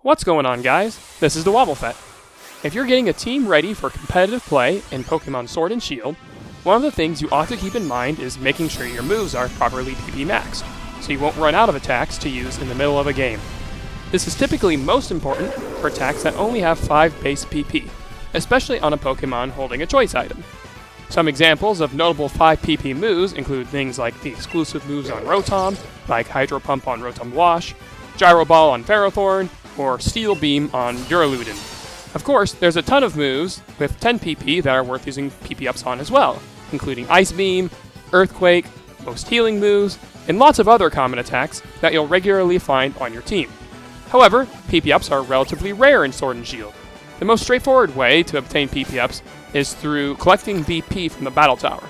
What's going on, guys? This is DaWoblefet. If you're getting a team ready for competitive play in Pokemon Sword and Shield, one of the things you ought to keep in mind is making sure your moves are properly PP maxed, so you won't run out of attacks to use in the middle of a game. This is typically most important for attacks that only have 5 base PP, especially on a Pokemon holding a choice item. Some examples of notable 5 PP moves include things like the exclusive moves on Rotom, like Hydro Pump on Rotom Wash, Gyro Ball on Ferrothorn, or Steel Beam on Duraludin. Of course, there's a ton of moves with 10 PP that are worth using PP ups on as well, including Ice Beam, Earthquake, most healing moves, and lots of other common attacks that you'll regularly find on your team. However, PP ups are relatively rare in Sword and Shield. The most straightforward way to obtain PP ups is through collecting BP from the Battle Tower.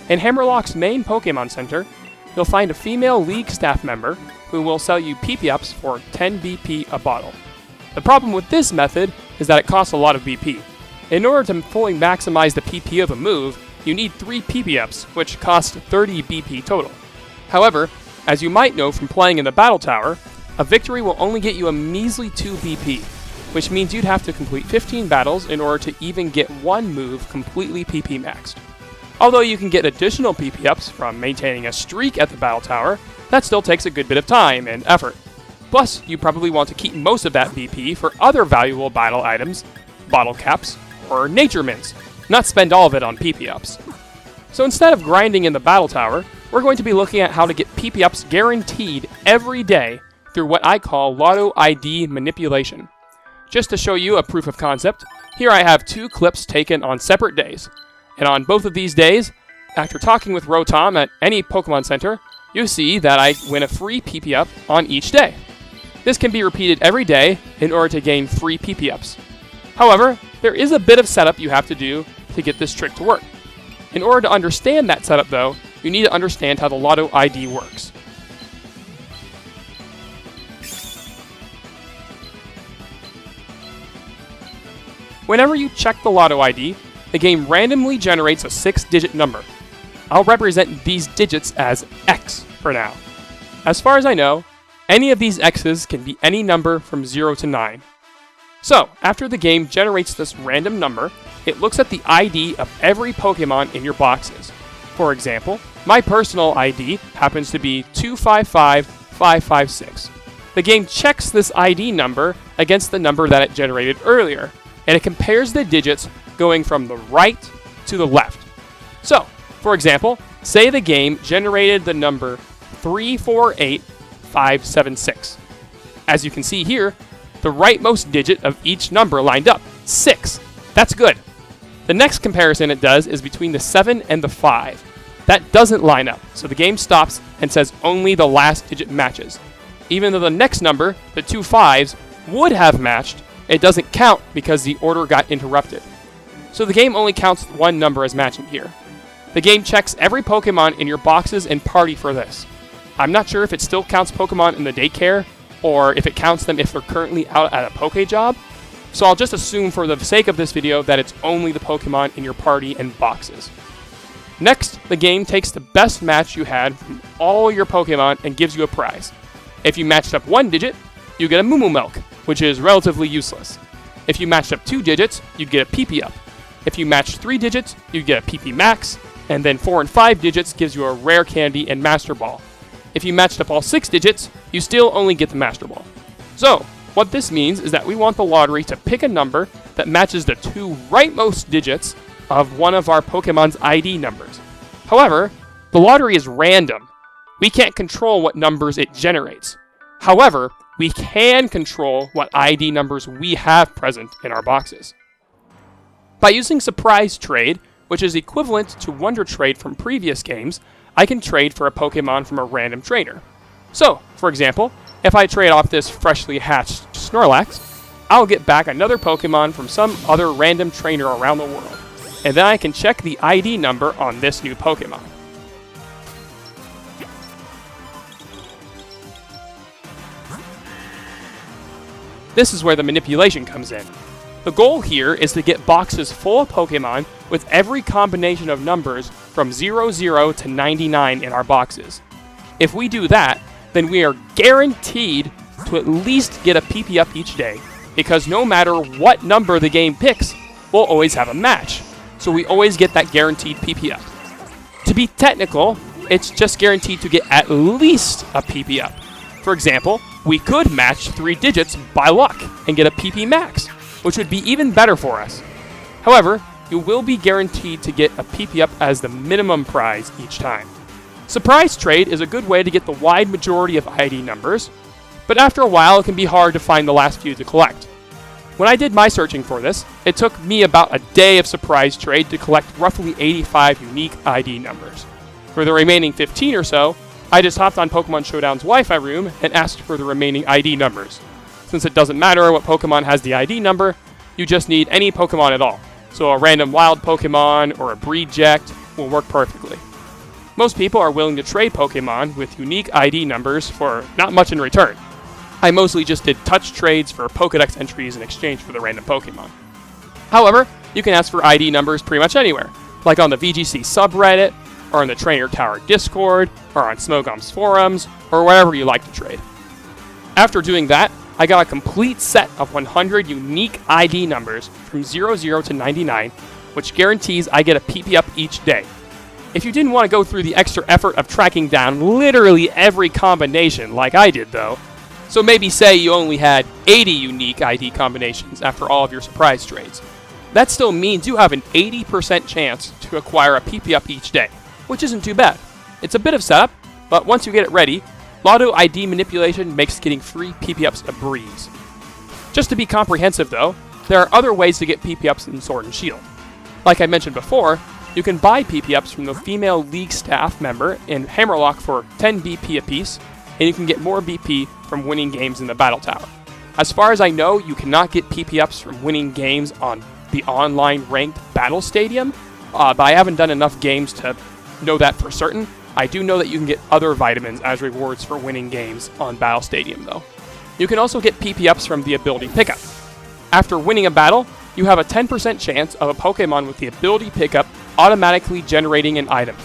In Hammerlock's main Pokemon Center, you'll find a female League staff member who will sell you PP ups for 10 BP a bottle. The problem with this method is that it costs a lot of BP. In order to fully maximize the PP of a move, you need 3 PP ups, which cost 30 BP total. However, as you might know from playing in the Battle Tower, a victory will only get you a measly 2 BP, which means you'd have to complete 15 battles in order to even get one move completely PP maxed. Although you can get additional PP ups from maintaining a streak at the Battle Tower, that still takes a good bit of time and effort. Plus, you probably want to keep most of that BP for other valuable battle items, bottle caps, or nature mints, not spend all of it on PP ups. So instead of grinding in the Battle Tower, we're going to be looking at how to get PP ups guaranteed every day through what I call Loto-ID manipulation. Just to show you a proof of concept, here I have 2 clips taken on separate days. And on both of these days, after talking with Rotom at any Pokemon Center, you see that I win a free PP up on each day. This can be repeated every day in order to gain free PP ups. However, there is a bit of setup you have to do to get this trick to work. In order to understand that setup though, you need to understand how the Loto-ID works. Whenever you check the Loto-ID, the game randomly generates a 6-digit number. I'll represent these digits as X for now. As far as I know, any of these X's can be any number from 0 to 9. So, after the game generates this random number, it looks at the ID of every Pokemon in your boxes. For example, my personal ID happens to be 255556. The game checks this ID number against the number that it generated earlier, and it compares the digits going from the right to the left. So, for example, say the game generated the number 348576. As you can see here, the rightmost digit of each number lined up, 6. That's good. The next comparison it does is between the 7 and the 5. That doesn't line up, so the game stops and says only the last digit matches. Even though the next number, the 2 5s, would have matched, it doesn't count because the order got interrupted. So the game only counts one number as matching here. The game checks every Pokemon in your boxes and party for this. I'm not sure if it still counts Pokemon in the daycare, or if it counts them if they're currently out at a Poke Job, so I'll just assume for the sake of this video that it's only the Pokemon in your party and boxes. Next, the game takes the best match you had from all your Pokemon and gives you a prize. If you matched up 1 digit, you get a Moo Moo Milk, which is relatively useless. If you matched up 2 digits, you'd get a PP up. If you matched 3 digits, you'd get a PP Max, and then 4 and 5 digits gives you a Rare Candy and Master Ball. If you matched up all 6 digits, you still only get the Master Ball. So, what this means is that we want the lottery to pick a number that matches the 2 rightmost digits of one of our Pokemon's ID numbers. However, the lottery is random. We can't control what numbers it generates. However, we can control what ID numbers we have present in our boxes. By using Surprise Trade, which is equivalent to Wonder Trade from previous games, I can trade for a Pokemon from a random trainer. So, for example, if I trade off this freshly hatched Snorlax, I'll get back another Pokemon from some other random trainer around the world, and then I can check the ID number on this new Pokemon. This is where the manipulation comes in. The goal here is to get boxes full of Pokemon with every combination of numbers from 00 to 99 in our boxes. If we do that, then we are guaranteed to at least get a PP up each day, because no matter what number the game picks, we'll always have a match. So we always get that guaranteed PP up. To be technical, it's just guaranteed to get at least a PP up. For example, we could match 3 digits by luck and get a PP max, which would be even better for us. However, you will be guaranteed to get a PP up as the minimum prize each time. Surprise trade is a good way to get the wide majority of ID numbers, but after a while it can be hard to find the last few to collect. When I did my searching for this, it took me about a day of surprise trade to collect roughly 85 unique ID numbers. For the remaining 15 or so, I just hopped on Pokemon Showdown's Wi-Fi room and asked for the remaining ID numbers. Since it doesn't matter what Pokemon has the ID number, you just need any Pokemon at all. So a random wild Pokemon or a breed ject will work perfectly. Most people are willing to trade Pokemon with unique ID numbers for not much in return. I mostly just did touch trades for Pokedex entries in exchange for the random Pokemon. However, you can ask for ID numbers pretty much anywhere, like on the VGC subreddit, or in the Trainer Tower Discord, or on Smogom's forums, or wherever you like to trade. After doing that, I got a complete set of 100 unique ID numbers from 00 to 99, which guarantees I get a PP up each day. If you didn't want to go through the extra effort of tracking down literally every combination like I did though, so maybe say you only had 80 unique ID combinations after all of your surprise trades, that still means you have an 80% chance to acquire a PP up each day, which isn't too bad. It's a bit of setup, but once you get it ready, Loto-ID manipulation makes getting free PP ups a breeze. Just to be comprehensive though, there are other ways to get PP ups in Sword and Shield. Like I mentioned before, you can buy PP ups from the female league staff member in Hammerlock for 10 BP apiece, and you can get more BP from winning games in the Battle Tower. As far as I know, you cannot get PP ups from winning games on the online ranked Battle Stadium, but I haven't done enough games to know that for certain. I do know that you can get other vitamins as rewards for winning games on Battle Stadium though. You can also get PP ups from the ability pickup. After winning a battle, you have a 10% chance of a Pokemon with the ability pickup automatically generating an item.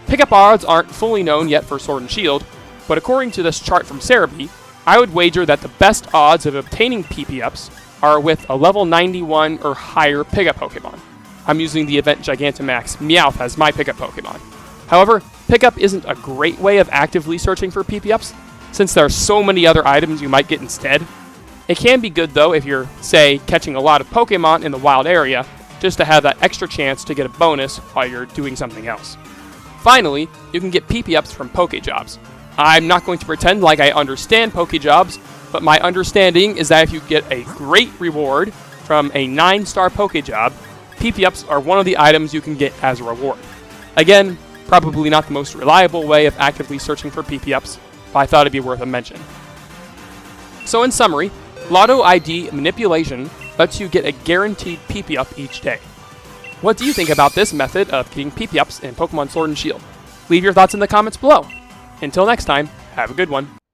Pickup odds aren't fully known yet for Sword and Shield, but according to this chart from Cerebi, I would wager that the best odds of obtaining PP ups are with a level 91 or higher pickup Pokemon. I'm using the event Gigantamax Meowth as my pickup Pokemon. However, pickup isn't a great way of actively searching for PP ups, since there are so many other items you might get instead. It can be good though if you're, say, catching a lot of Pokemon in the wild area, just to have that extra chance to get a bonus while you're doing something else. Finally, you can get PP ups from Pokey Jobs. I'm not going to pretend like I understand Pokey Jobs, but my understanding is that if you get a great reward from a 9-star Pokey Job, PP ups are one of the items you can get as a reward. Again, probably not the most reliable way of actively searching for PP ups, but I thought it'd be worth a mention. So in summary, Loto-ID manipulation lets you get a guaranteed PP up each day. What do you think about this method of getting PP ups in Pokemon Sword and Shield? Leave your thoughts in the comments below. Until next time, have a good one.